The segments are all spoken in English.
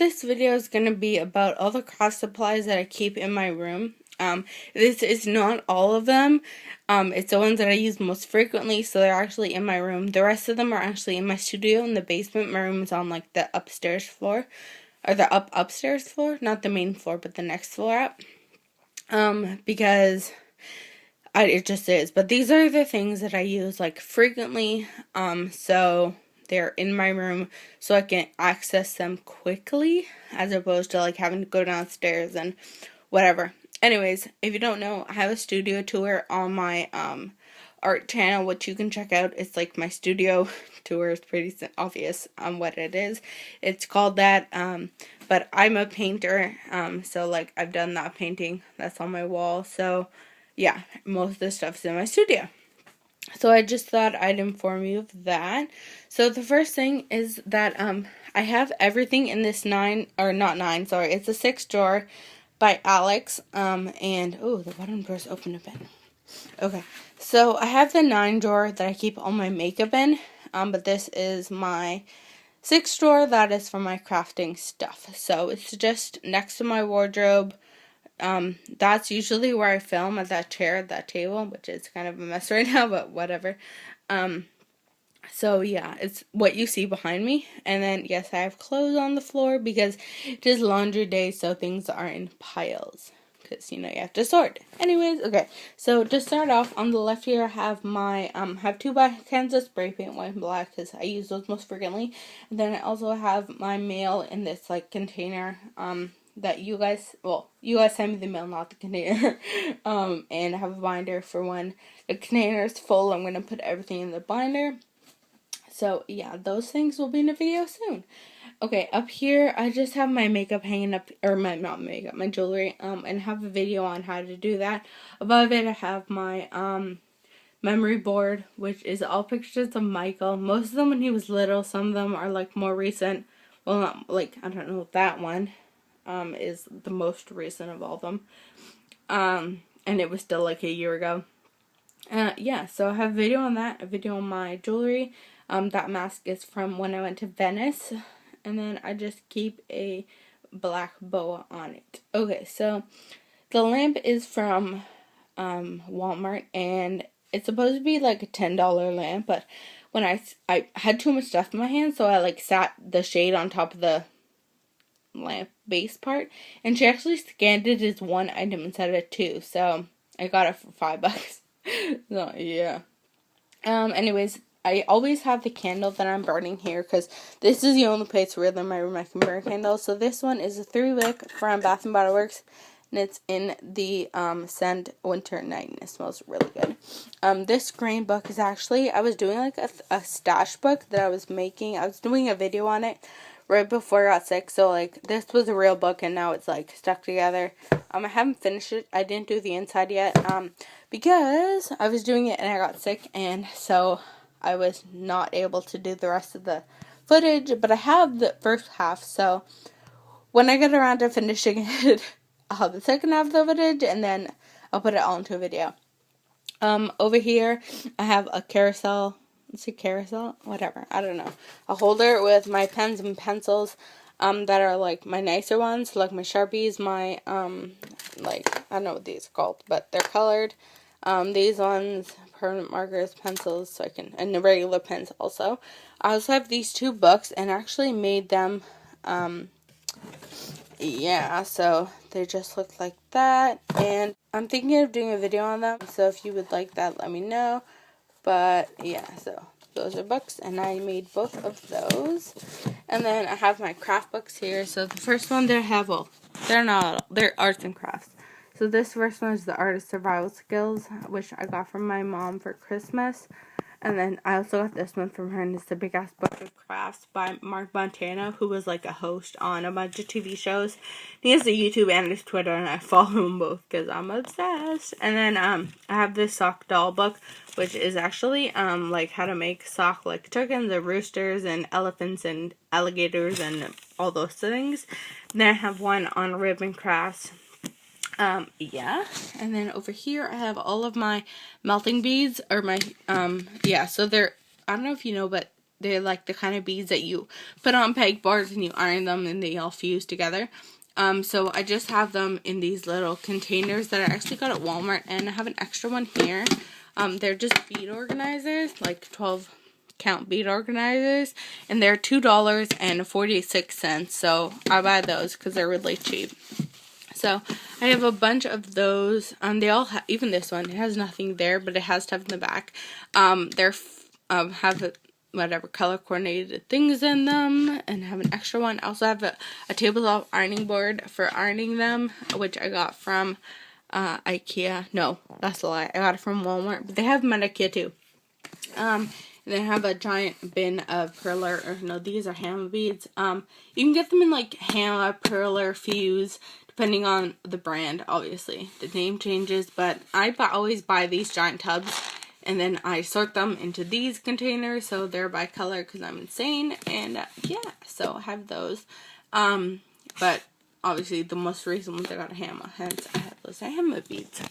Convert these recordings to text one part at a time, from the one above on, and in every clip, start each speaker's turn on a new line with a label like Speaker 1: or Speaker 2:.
Speaker 1: this video is going to be about all the craft supplies that I keep in my room. This is not all of them. It's the ones that I use most frequently, so they're actually in my room. The rest of them are actually in my studio in the basement. My room is on like the upstairs floor, or the upstairs floor, not the main floor, but the next floor up. Because it just is. But these are the things that I use like frequently. So they're in my room so I can access them quickly as opposed to like having to go downstairs and whatever. Anyways, if you don't know, I have a studio tour on my art channel, which you can check out. It's like my studio tour. It's pretty obvious on what it is. It's called that, but I'm a painter, so like I've done that painting that's on my wall. So yeah, most of the stuff's in my studio. So I just thought I'd inform you of that. So the first thing is that I have everything in this it's a 6 drawer by Alex. And oh, the bottom drawer's open a bit. Okay, so I have the 9 drawer that I keep all my makeup in. But this is my 6 drawer that is for my crafting stuff. So it's just next to my wardrobe. That's usually where I film, at that chair, at that table, which is kind of a mess right now, but whatever. So yeah, it's what you see behind me. And then, yes, I have clothes on the floor because it is laundry day, so things are in piles. Because, you have to sort. Anyways, okay. So, to start off, on the left here, I have my, have 2 cans of spray paint, white and black, because I use those most frequently. And then I also have my mail in this, like, container, that you guys send me the mail, not the container. And I have a binder for when the container is full. I'm going to put everything in the binder. So, yeah, those things will be in a video soon. Okay, up here, I just have my makeup hanging up, or my jewelry, and have a video on how to do that. Above it, I have my, memory board, which is all pictures of Michael. Most of them when he was little, some of them are, like, more recent. Well, not, like, I don't know, that one, is the most recent of all of them. And it was still, like, a year ago. Yeah, so I have a video on that, a video on my jewelry. That mask is from when I went to Venice. And then I just keep a black boa on it. Okay, so the lamp is from Walmart, and it's supposed to be like a $10 lamp, but when I had too much stuff in my hand, so I like sat the shade on top of the lamp base part, and she actually scanned it as one item instead of 2, so I got it for $5. So yeah. Anyways, I always have the candle that I'm burning here because this is the only place really in my room I can burn candles. So this one is a 3-wick from Bath & Body Works, and it's in the scent Winter Night, and it smells really good. This green book is actually, I was doing like a stash book that I was making. I was doing a video on it right before I got sick, so like this was a real book and now it's like stuck together. I haven't finished it. I didn't do the inside yet because I was doing it and I got sick, and so I was not able to do the rest of the footage, but I have the first half, so when I get around to finishing it, I'll have the second half of the footage, and then I'll put it all into a video. Over here, I have a carousel. It's a carousel? Whatever. I don't know. A holder with my pens and pencils, that are, like, my nicer ones, like my Sharpies, my, like, I don't know what these are called, but they're colored. These ones, permanent markers, pencils, and the regular pens also. I also have these 2 books, and actually made them, yeah, so they just look like that, and I'm thinking of doing a video on them, so if you would like that, let me know. But yeah, so those are books, and I made both of those. And then I have my craft books here. So the first one they're arts and crafts. So this first one is the Artist Survival Skills, which I got from my mom for Christmas. And then I also got this one from her, and it's the Big Ass Book of Crafts by Mark Montana, who was like a host on a bunch of TV shows. He has a YouTube and his Twitter, and I follow him both because I'm obsessed. And then I have this sock doll book, which is actually like how to make sock like chickens or roosters and elephants and alligators and all those things. Then I have one on ribbon crafts. Yeah, and then over here I have all of my melting beads, or my, yeah, so they're, I don't know if you know, but they're like the kind of beads that you put on pegboards and you iron them and they all fuse together. So I just have them in these little containers that I actually got at Walmart, and I have an extra one here. They're just bead organizers, like 12 count bead organizers, and they're $2.46, so I buy those because they're really cheap. So I have a bunch of those. They all even this one, it has nothing there, but it has stuff in the back. They're have whatever color coordinated things in them, and have an extra one. I also have a tabletop ironing board for ironing them, which I got from Ikea. No, that's a lie. I got it from Walmart, but they have them at Ikea too. And then I have a giant bin of Perler, or no, these are Hammer beads. You can get them in like Hammer, Perler, Fuse, depending on the brand, obviously. The name changes, but I always buy these giant tubs, and then I sort them into these containers, so they're by color because I'm insane, and yeah, so I have those. But obviously the most recent ones I got a Hammer, hence I have those Hammer beads.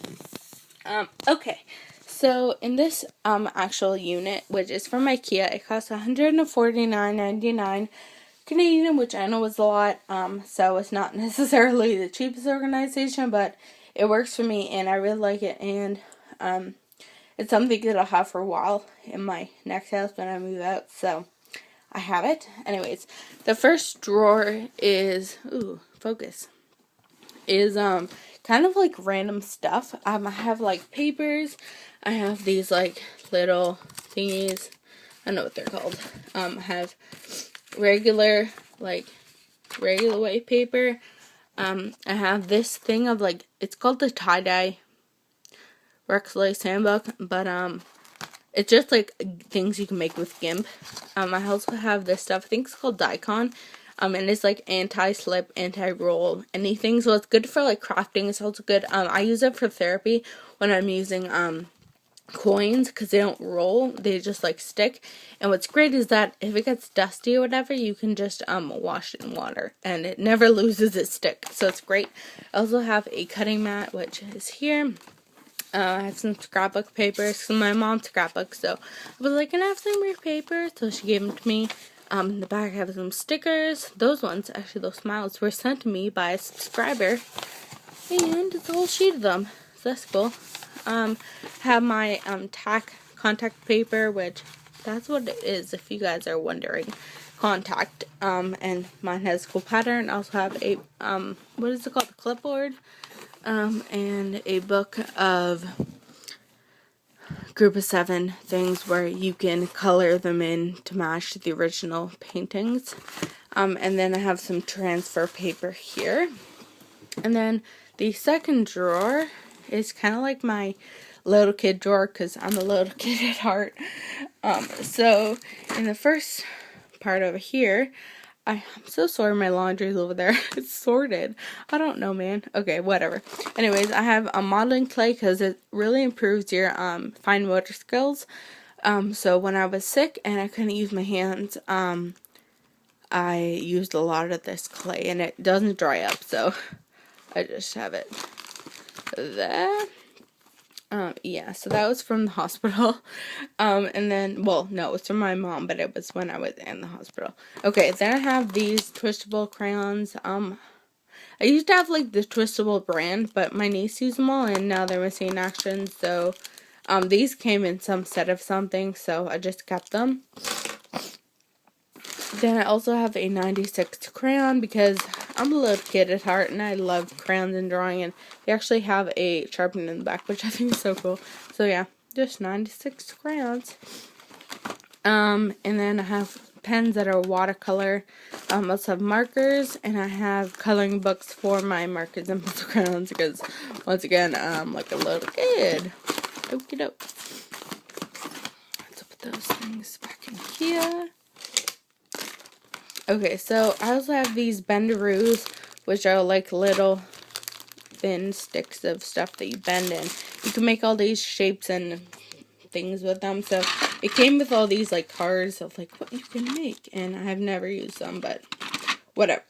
Speaker 1: Okay, so in this actual unit, which is from Ikea, it costs $149.99 Canadian, which I know is a lot, so it's not necessarily the cheapest organization, but it works for me, and I really like it, and it's something that I'll have for a while in my next house when I move out, so I have it. Anyways, the first drawer is, focus, is kind of like random stuff. I have like papers. I have these like little thingies. I don't know what they're called. I have regular white paper. I have this thing of like, it's called the tie-dye Rex Lace Handbook, but it's just like things you can make with GIMP. I also have this stuff, I think it's called Dicon, and it's like anti-slip, anti-roll, anything, so it's good for like crafting. It's also good, I use it for therapy when I'm using coins, because they don't roll, they just like stick. And what's great is that if it gets dusty or whatever, you can just wash it in water and it never loses its stick, so it's great. I also have a cutting mat, which is here. I have some scrapbook papers, some of my mom's scrapbooks, so I was like, can I have some more paper? So she gave them to me. In the back I have some stickers. Those ones, actually those smiles, were sent to me by a subscriber, and it's a whole sheet of them, so that's cool. Have my tack contact paper, which that's what it is if you guys are wondering. Contact, and mine has a cool pattern. I also have a what is it called, a clipboard, and a book of group of 7 things where you can color them in to match the original paintings. And then I have some transfer paper here. And then the second drawer is kind of like my little kid drawer, because I'm a little kid at heart. So in the first part over here, I'm so sorry my laundry's over there. It's sorted. I don't know, man. Okay, whatever. Anyways, I have a modeling clay because it really improves your fine motor skills. So when I was sick and I couldn't use my hands, I used a lot of this clay, and it doesn't dry up, so I just have it there. Yeah, so that was from the hospital. And then, well, no, it was from my mom, but it was when I was in the hospital. Okay, then I have these Twistable Crayons. I used to have, like, the Twistable brand, but my niece used them all, and now they're missing in action, so, these came in some set of something, so I just kept them. Then I also have a 96 crayon, because I'm a little kid at heart, and I love crayons and drawing, and they actually have a sharpener in the back, which I think is so cool. So yeah, just 96 crayons. And then I have pens that are watercolor. I also have markers, and I have coloring books for my markers and pencil crayons, because once again, I'm like a little kid. Okie doke. Let's put those things back in here. Okay, so I also have these bendaroos, which are like little thin sticks of stuff that you bend in. You can make all these shapes and things with them. So it came with all these like cards of like what you can make, and I have never used them, but whatever.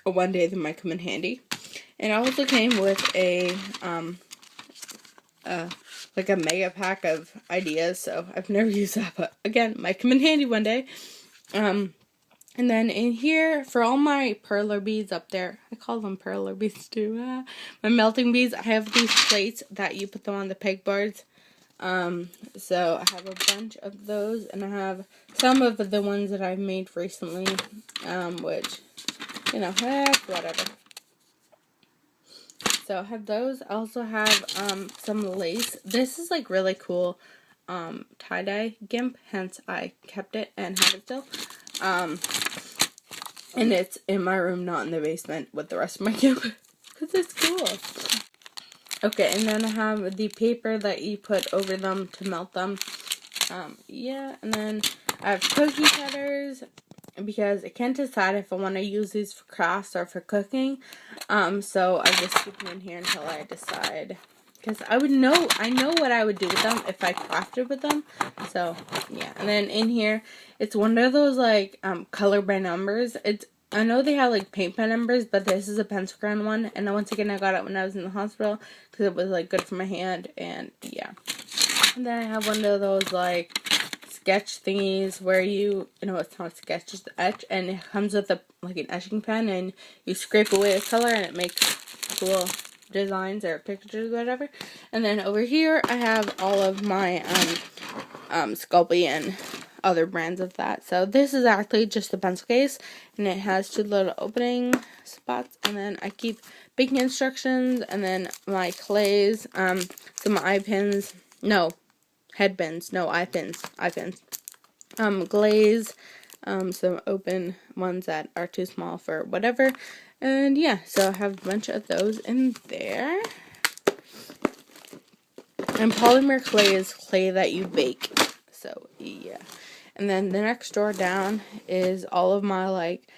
Speaker 1: One day they might come in handy. And it also came with a like a mega pack of ideas, so I've never used that, but again, might come in handy one day. And then in here, for all my perler beads up there, I call them perler beads too, my melting beads, I have these plates that you put them on the pegboards. So I have a bunch of those, and I have some of the ones that I've made recently, which, you know, heck, whatever. So I have those. I also have, some lace. This is, like, really cool, tie-dye gimp, hence I kept it and have it still. And it's in my room, not in the basement with the rest of my gimp, because it's cool. Okay, and then I have the paper that you put over them to melt them. Yeah, and then I have cookie cutters, because I can't decide if I want to use these for crafts or for cooking. So I just keep them in here until I decide. Because I know what I would do with them if I crafted with them. So, yeah. And then in here, it's one of those, like, color by numbers. I know they have, like, paint by numbers, but this is a pencil crayon one. And once again, I got it when I was in the hospital, because it was, like, good for my hand. And, yeah. And then I have one of those, like, sketch thingies where it's not a sketch, just etch, and it comes with an etching pen, and you scrape away the color, and it makes cool designs or pictures or whatever. And then over here, I have all of my, Sculpey and other brands of that. So this is actually just a pencil case, and it has 2 little opening spots, and then I keep baking instructions, and then my clays, some eye pins, eye pins, glaze, some open ones that are too small for whatever, and yeah, so I have a bunch of those in there. And polymer clay is clay that you bake, so yeah. And then the next drawer down is all of my, like,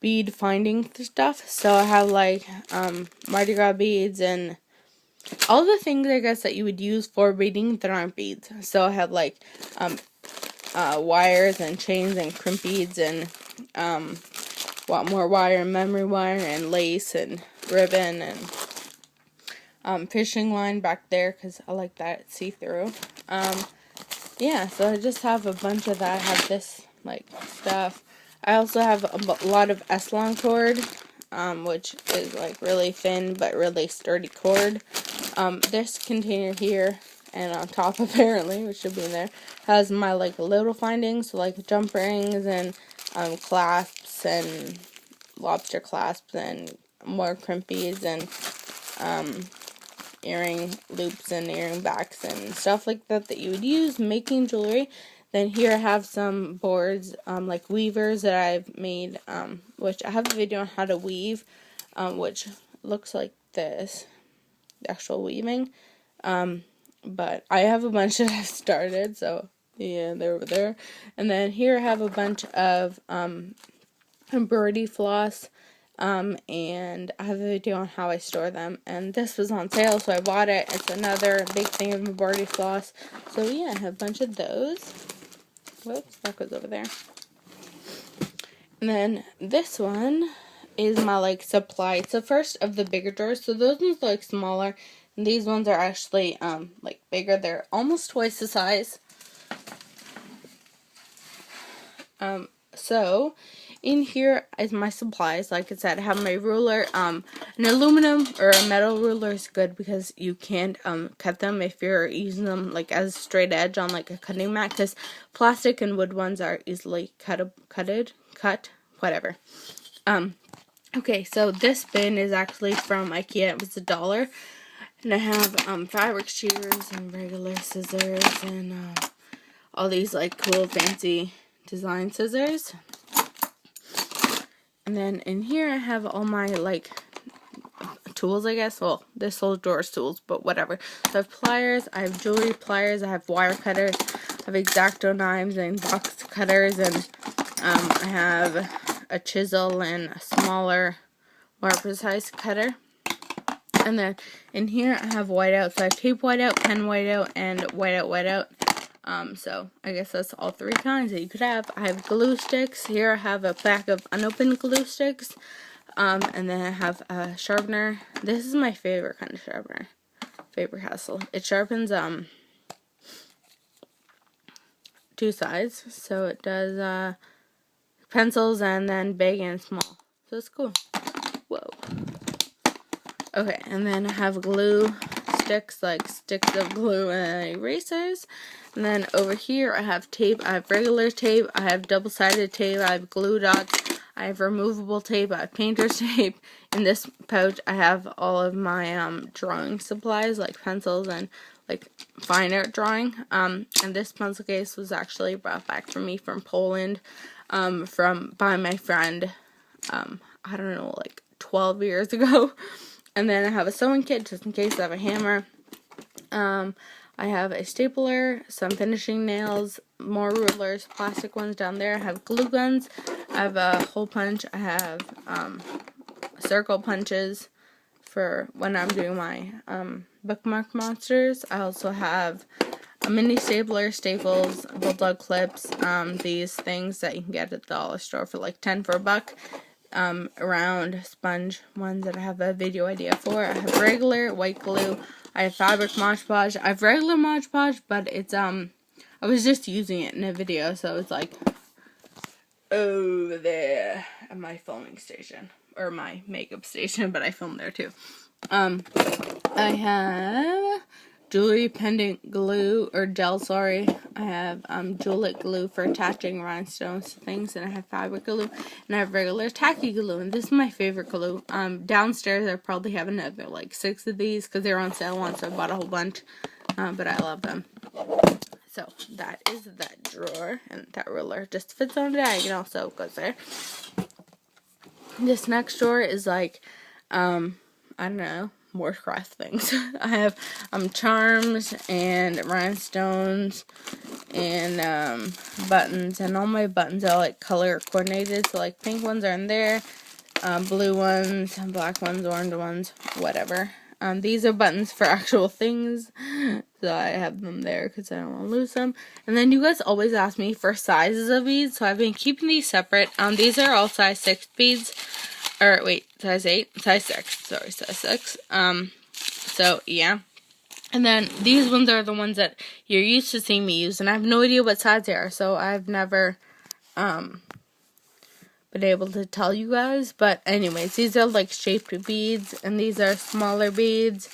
Speaker 1: bead finding stuff. So I have, like, Mardi Gras beads and all the things, I guess, that you would use for beading that aren't beads. So I have, like, wires and chains and crimp beads and, lot more wire and memory wire and lace and ribbon and, fishing line back there, because I like that see-through. Yeah, so I just have a bunch of that. I have this, like, stuff. I also have a lot of S-long cord, which is, like, really thin but really sturdy cord. This container here, and on top apparently, which should be in there, has my, like, little findings, so, like, jump rings and, clasps and lobster clasps and more crimp beads and, earring loops and earring backs and stuff like that you would use making jewelry. Then here I have some boards, like weavers that I've made, which I have a video on how to weave, which looks like this, the actual weaving, but I have a bunch that I've started, so yeah, they're over there. And then here I have a bunch of, embroidery floss, and I have a video on how I store them, and this was on sale, so I bought it. It's another big thing of embroidery floss, so yeah, I have a bunch of those. Whoops, that goes over there. And then this one is my, like, supply. It's the first of the bigger drawers, so those ones are, like, smaller, and these ones are actually, like, bigger. They're almost twice the size. So in here is my supplies. Like I said, I have my ruler. An aluminum or a metal ruler is good because you can't cut them if you're using them, like, as a straight edge on, like, a cutting mat, because plastic and wood ones are easily cut, whatever. Okay, so this bin is actually from Ikea. It was $1. And I have fabric shears and regular scissors and all these, like, cool fancy design scissors. And then in here I have all my, like, tools, I guess. Well, this whole drawer is tools, but whatever. So I have pliers, I have jewelry pliers, I have wire cutters, I have X-Acto knives and box cutters, and I have a chisel and a smaller, more precise cutter. And then in here I have whiteout. So I have tape whiteout, pen whiteout, and whiteout. So I guess that's all 3 kinds that you could have. I have glue sticks. Here I have a pack of unopened glue sticks. And then I have a sharpener. This is my favorite kind of sharpener. Faber-Castell. It sharpens, 2 sides. So it does, pencils, and then big and small. So it's cool. Whoa. Okay, and then I have glue sticks, like sticks of glue and erasers. And then over here I have tape. I have regular tape, I have double-sided tape, I have glue dots, I have removable tape, I have painter's tape. In this pouch I have all of my drawing supplies, like pencils and like fine art drawing. And this pencil case was actually brought back for me from Poland, by my friend, I don't know, like 12 years ago. And then I have a sewing kit just in case I have a hammer. I have a stapler, some finishing nails, more rulers, plastic ones down there. I have glue guns. I have a hole punch. I have circle punches for when I'm doing my bookmark monsters. I also have a mini stapler, staples, bulldog clips, these things that you can get at the dollar store for like 10 for a buck. Round sponge ones that I have a video idea for. I have regular white glue. I have fabric Mod Podge. I have regular Mod Podge, but it's I was just using it in a video, so it's like over there at my filming station, or my makeup station, but I filmed there too. I have jewelry pendant glue, or gel, sorry. I have jewelette glue for attaching rhinestones to things, and I have fabric glue, and I have regular tacky glue, and this is my favorite glue. Downstairs I probably have another like 6 of these, because they were on sale once, so I bought a whole bunch, but I love them. So that is that drawer, and that ruler just fits on the diagonal, so it goes there. This next drawer is like, I don't know, more craft things. I have charms and rhinestones and buttons, and all my buttons are like color coordinated, so like pink ones are in there, blue ones, black ones, orange ones, whatever. These are buttons for actual things, so I have them there because I don't want to lose them. And then you guys always ask me for sizes of beads, so I've been keeping these separate. These are all size 6 beads. Or wait, size 8? Size 6. Sorry, size 6. So yeah. And then these ones are the ones that you're used to seeing me use, and I have no idea what size they are, so I've never been able to tell you guys. But anyways, these are like shaped beads, and these are smaller beads,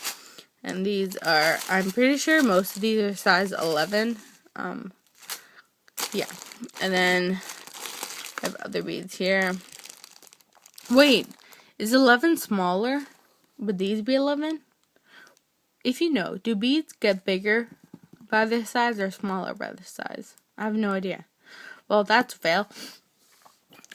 Speaker 1: and these are, I'm pretty sure most of these are size 11. Yeah. And then I have other beads here. Wait, is 11 smaller? Would these be 11? If you know, do beads get bigger by this size or smaller by this size? I have no idea. Well, that's a fail.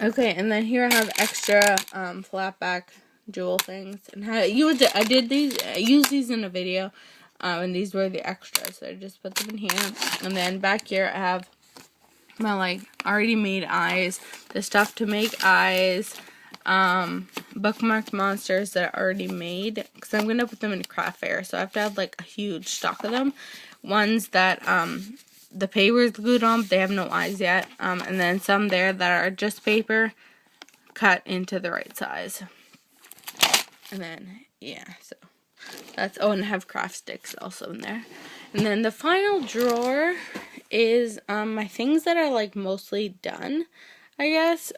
Speaker 1: Okay, and then here I have extra flat back jewel things. And how I used these. I used these in a video, and these were the extras, so I just put them in here. And then back here I have my like already made eyes, the stuff to make eyes. Bookmarked monsters that are already made, because I'm going to put them in a craft fair, so I have to have like a huge stock of them. Ones that the paper is glued on, but they have no eyes yet, and then some there that are just paper cut into the right size. And then yeah, so that's, oh, and I have craft sticks also in there. And then the final drawer is my things that are like mostly done, I guess.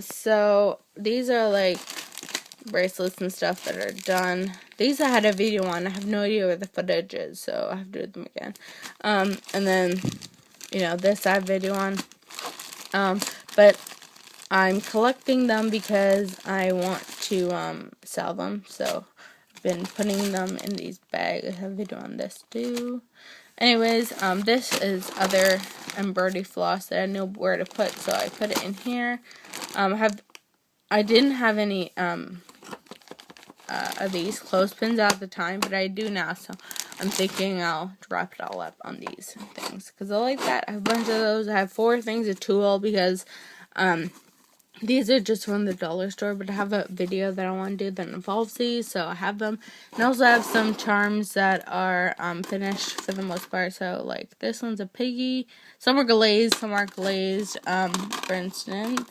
Speaker 1: So these are like bracelets and stuff that are done. These I had a video on. I have no idea where the footage is, so I have to do them again. And then, you know, this I have a video on. But I'm collecting them because I want to sell them. So I've been putting them in these bags. I have a video on this too. Anyways, this is other embroidery floss that I know where to put, so I put it in here. I didn't have any of these clothespins at the time, but I do now, so I'm thinking I'll wrap it all up on these things, because I like that. I have a bunch of those. I have 4 things of tulle, because these are just from the dollar store, but I have a video that I want to do that involves these, so I have them. And I also have some charms that are finished for the most part, so like this one's a piggy. Some are glazed, some aren't glazed. For instance,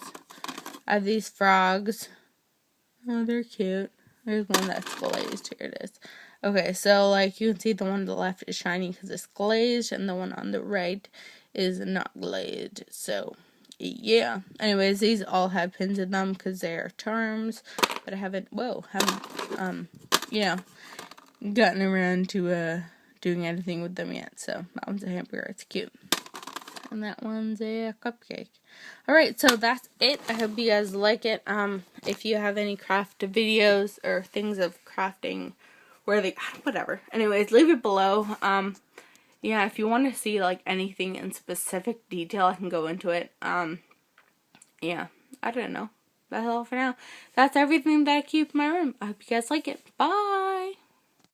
Speaker 1: I have these frogs. Oh, they're cute. There's one that's glazed. Here it is. Okay, so like you can see the one on the left is shiny because it's glazed, and the one on the right is not glazed, so yeah. Anyways, these all have pins in them because they are charms, but I haven't, you know, gotten around to, doing anything with them yet. So that one's a hamburger. It's cute. And that one's a cupcake. Alright, so that's it. I hope you guys like it. If you have any craft videos or things of crafting whatever. Anyways, leave it below. Yeah, if you want to see like anything in specific detail, I can go into it. Yeah, I don't know. That's all for now. That's everything that I keep in my room. I hope you guys like it. Bye!